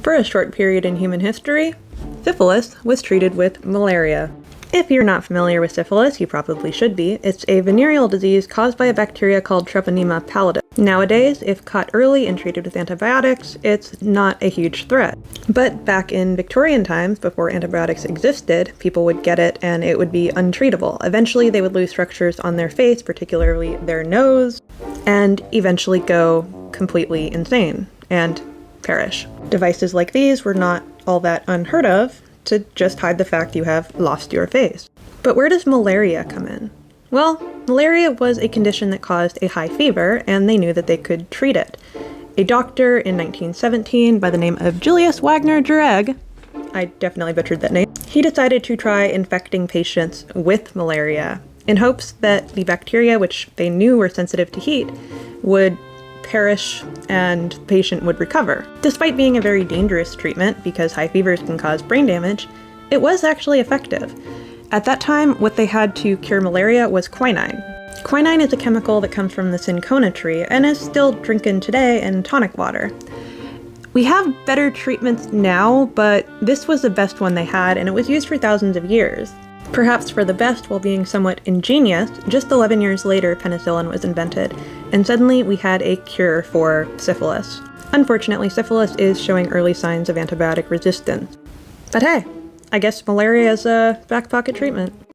For a short period in human history, syphilis was treated with malaria. If you're not familiar with syphilis, you probably should be. It's a venereal disease caused by a bacteria called Treponema pallidus. Nowadays, if caught early and treated with antibiotics, it's not a huge threat. But back in Victorian times, before antibiotics existed, people would get it and it would be untreatable. Eventually, they would lose structures on their face, particularly their nose, and eventually go completely insane and perish. Devices like these were not all that unheard of to just hide the fact you have lost your face. But where does malaria come in? Well, malaria was a condition that caused a high fever, and they knew that they could treat it. A doctor in 1917 by the name of Julius Wagner Jureg, I definitely butchered that name, he decided to try infecting patients with malaria in hopes that the bacteria, which they knew were sensitive to heat, would perish and the patient would recover. Despite being a very dangerous treatment, because high fevers can cause brain damage, it was actually effective. At that time, what they had to cure malaria was quinine. Quinine is a chemical that comes from the cinchona tree and is still drinking today in tonic water. We have better treatments now, but this was the best one they had, and it was used for thousands of years. Perhaps for the best while being somewhat ingenious, just 11 years later penicillin was invented, and suddenly we had a cure for syphilis. Unfortunately, syphilis is showing early signs of antibiotic resistance. But hey, I guess malaria is a back pocket treatment.